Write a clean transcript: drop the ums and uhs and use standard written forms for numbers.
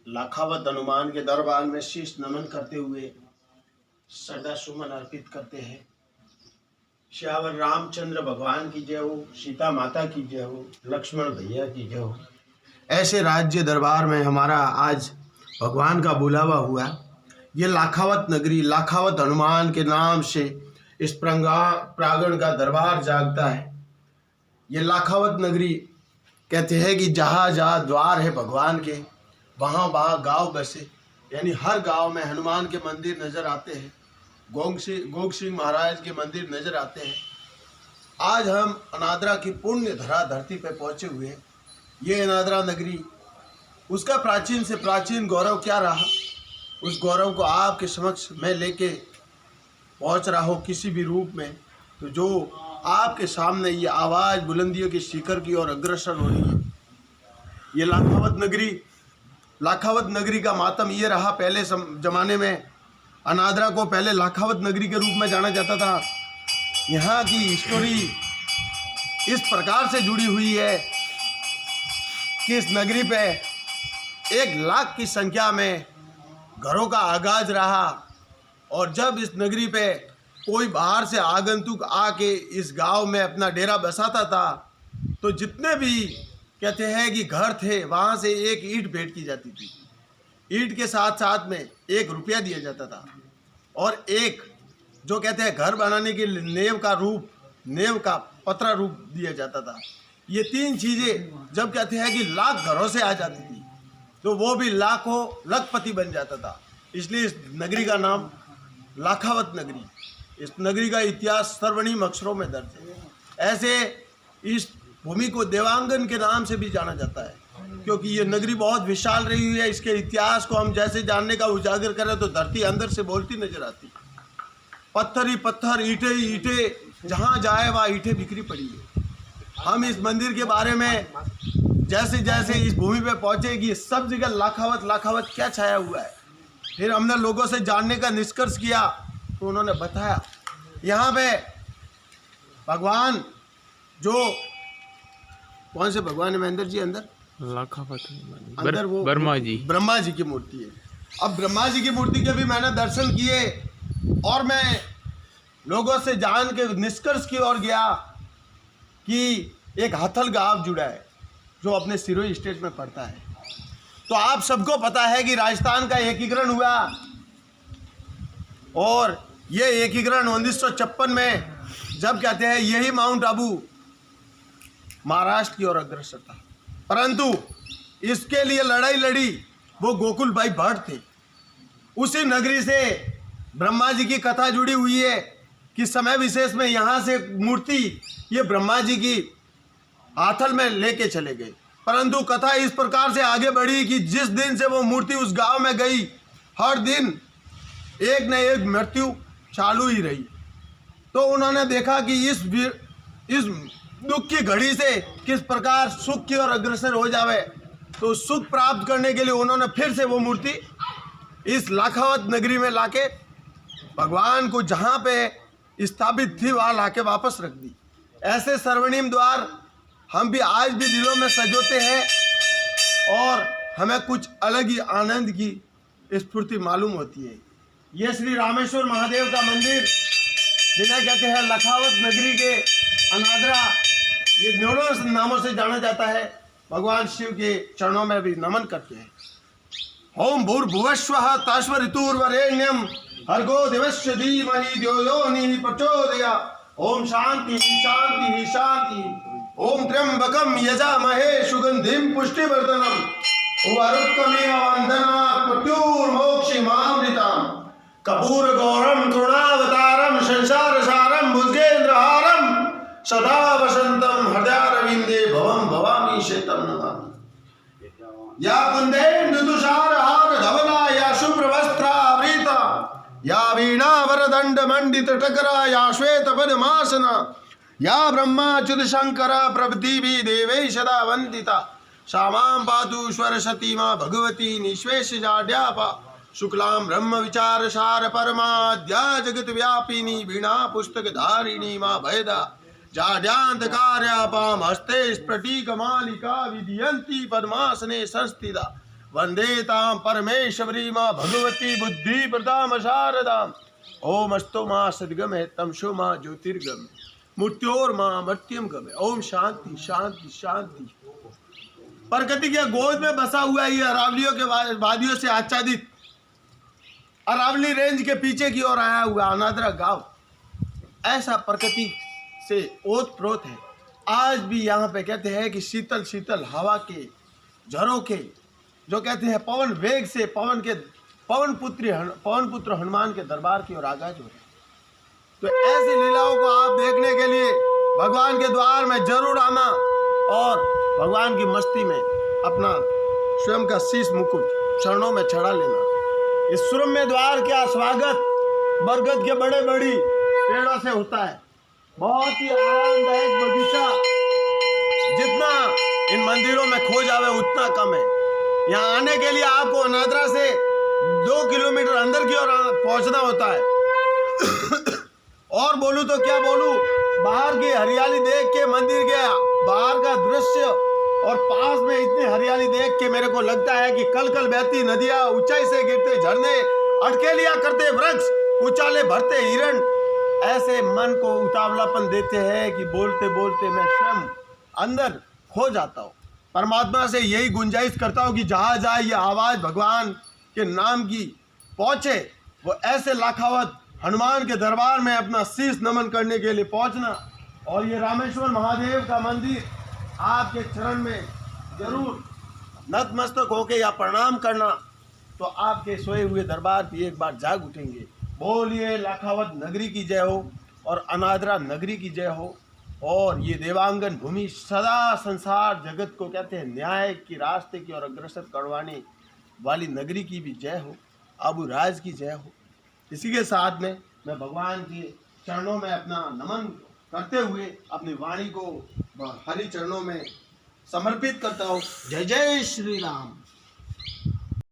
लाखावत हनुमान के दरबार में शीश नमन करते हुए श्रद्धा सुमन अर्पित करते हैं। श्यावर रामचंद्र भगवान की जय हो, सीता माता की जय हो, लक्ष्मण भैया की जय हो। ऐसे राज्य दरबार में हमारा आज भगवान का बुलावा हुआ। ये लाखावत नगरी लाखावत हनुमान के नाम से इस प्रांगण का दरबार जागता है। ये लाखावत नगरी कहते हैं कि जहाँ जहाँ द्वार है भगवान के, वहाँ वहाँ गांव बसे, यानी हर गांव में हनुमान के मंदिर नजर आते हैं, गोग सिंह महाराज के मंदिर नजर आते हैं। आज हम अनादरा की पुण्य धरा धरती पर पहुँचे हुए हैं। ये अनादरा नगरी, उसका प्राचीन से प्राचीन गौरव क्या रहा, उस गौरव को आपके समक्ष मैं लेके पहुँच रहा हूँ किसी भी रूप में। तो जो आपके सामने ये आवाज़ बुलंदियों के शिखर की ओर अग्रसर हो रही है। ये लाखावत नगरी का मातम ये रहा। पहले जमाने में अनादरा को पहले लाखावत नगरी के रूप में जाना जाता था। यहाँ की स्टोरी इस प्रकार से जुड़ी हुई है कि इस नगरी पे 1 लाख की संख्या में घरों का आगाज रहा। और जब इस नगरी पे कोई बाहर से आगंतुक आके इस गांव में अपना डेरा बसाता था, तो जितने भी कहते हैं कि घर थे, वहाँ से 1 ईंट भेंट की जाती थी। ईंट के साथ साथ में 1 रुपया दिया जाता था और एक जो कहते हैं घर बनाने के नेव का पतरा रूप दिया जाता था। ये 3 चीज़ें जब कहते हैं कि लाख घरों से आ जाती थी, तो वो भी लाखों लखपति बन जाता था। इसलिए इस नगरी का नाम लाखावत नगरी, इस नगरी का इतिहास स्वर्णिम अक्षरों में दर्ज है। ऐसे इस भूमि को देवांगन के नाम से भी जाना जाता है, क्योंकि ये नगरी बहुत विशाल रही हुई है। इसके इतिहास को हम जैसे जानने का उजागर करें तो धरती अंदर से बोलती नजर आती। पत्थर ही पत्थर, ईंटें ही ईंटें, जहाँ जाए वहाँ ईंटें बिखरी पड़ी है। हम इस मंदिर के बारे में जैसे जैसे इस भूमि पे पहुँचे कि सब जगह लाखावत क्या छाया हुआ है। फिर हमने लोगों से जानने का निष्कर्ष किया, तो उन्होंने बताया यहाँ पे भगवान, जो कौन से भगवान है महेंद्र जी अंदर? लाखावत अंदर वो ब्रह्मा जी की मूर्ति है। अब ब्रह्मा जी की मूर्ति के भी मैंने दर्शन किए और मैं लोगों से जान के निष्कर्ष की ओर गया कि एक हथल गांव जुड़ा है जो अपने सिरोही स्टेट में पड़ता है। तो आप सबको पता है कि राजस्थान का एकीकरण हुआ और ये एकीकरण 1956 में, जब कहते हैं यही माउंट आबू महाराष्ट्र की ओर अग्रसर था। परंतु इसके लिए लड़ाई लड़ी वो गोकुल भाई भट्ट थे। उसी नगरी से ब्रह्मा जी की कथा जुड़ी हुई है कि समय विशेष में यहाँ से मूर्ति ये ब्रह्मा जी की आथल में लेके चले गए। परंतु कथा इस प्रकार से आगे बढ़ी कि जिस दिन से वो मूर्ति उस गांव में गई, हर दिन एक न एक मृत्यु चालू ही रही। तो उन्होंने देखा कि इस दुख की घड़ी से किस प्रकार सुख की ओर अग्रसर हो जावे। तो सुख प्राप्त करने के लिए उन्होंने फिर से वो मूर्ति इस लाखावत नगरी में लाके भगवान को जहाँ पे स्थापित थी वहाँ लाके वापस रख दी। ऐसे स्वर्णिम द्वार हम भी आज भी दिलों में सजोते हैं और हमें कुछ अलग ही आनंद की स्फूर्ति मालूम होती है। ये श्री रामेश्वर महादेव का मंदिर, जिन्हें कहते हैं लाखावत नगरी के अनादरा, ये दोनों नामों से जाना जाता है। भगवान शिव के चरणों में भी नमन करते हैं। ओम भूर्भुवस्वः तस्मऋतुर्वरेण्यं भर्गो देवस्य धीमहि धियो यो न प्रचोदयात्। ओम शांति शांति शांति। ओम त्र्यंबकं यजामहे सुगंधिं पुष्टिवर्धनम् उर्वारुकमिव वन्दनात् मृत्युर्मोक्षिमामृताम्। कपूर गौरम करुणावतारम संसार सारम भुजगेन्द्रहारम सदा वसंतम हृदयारविंदे भवम भवामी शेतम नमामि। या कुंदेन्दुतुषारहार धवला या शुभ्रवस्त्रावृता या वीणा वरदंड मंडित टकरा या श्वेत पद्मासना या ब्रह्माच्युत शंकर प्रभृति देवे सदा वंदिता। सामां पातु सरस्वती मां भगवती निःशेष जाड्यापा शुक्लां ब्रह्म विचार सार परमाद्या जगत व्यापिनी वीणा पुस्तक धारिणी मां भयदा जाड्यांतकार्यापां हस्ते स्फटिक मालिका विधियन्ति पद्मासने संस्थिता। वंदे तां परमेश्वरी माँ भगवती बुद्धि प्रदाम शारदाम। ओम अस्तो माँ सद्गम है तमशो माँ ज्योतिर्गम मृत्योर माँ मर्त्यम गम। ओम शांति शांति शांति। प्रकृति के गोद में बसा हुआ ये अरावलियों के वादियों से आच्छादित अरावली रेंज के पीछे की ओर आया हुआ अनादरा गांव ऐसा प्रकृति से ओत प्रोत है। आज भी यहाँ पे कहते हैं कि शीतल शीतल हवा के झरोखे जो कहते हैं पवन वेग से पवन पुत्र हनुमान के दरबार की ओर आगाज हो रहे हैं। तो ऐसी लीलाओं को आप देखने के लिए भगवान के द्वार में जरूर आना और भगवान की मस्ती में अपना स्वयं का शीश मुकुट चरणों में चढ़ा लेना। इस सुरम्य द्वार का स्वागत बरगद के बड़े बड़ी पेड़ों से होता है। बहुत ही आरामदायक बगीचा, जितना इन मंदिरों में खो जावे उतना कम है। यहाँ आने के लिए आपको अनादरा से 2 किलोमीटर अंदर की ओर पहुंचना होता है। और बोलूं तो क्या बोलूं, बाहर की हरियाली देख के, मंदिर के बाहर का दृश्य और पास में इतनी हरियाली देख के मेरे को लगता है कि कल कल बहती नदियां, ऊंचाई से गिरते झरने, अटकेलियां करते वृक्ष, उचाले भरते हिरण ऐसे मन को उतावलापन देते हैं कि बोलते बोलते मैं स्वयं अंदर खो जाता हूँ। परमात्मा से यही गुंजाइश करता हूँ कि जहाँ जहाँ ये आवाज़ भगवान के नाम की पहुँचे, वो ऐसे लाखावत हनुमान के दरबार में अपना शीश नमन करने के लिए पहुँचना। और ये रामेश्वर महादेव का मंदिर आपके चरण में जरूर नतमस्तक होके या प्रणाम करना, तो आपके सोए हुए दरबार भी एक बार जाग उठेंगे। बोलिए लाखावत नगरी की जय हो और अनादरा नगरी की जय हो। और ये देवांगन भूमि सदा संसार जगत को कहते हैं न्याय की रास्ते की ओर अग्रसर करवाने वाली नगरी की भी जय हो, अबू राज की जय हो। इसी के साथ में मैं भगवान के चरणों में अपना नमन करते हुए अपनी वाणी को हरि चरणों में समर्पित करता हूँ। जय जय श्री राम।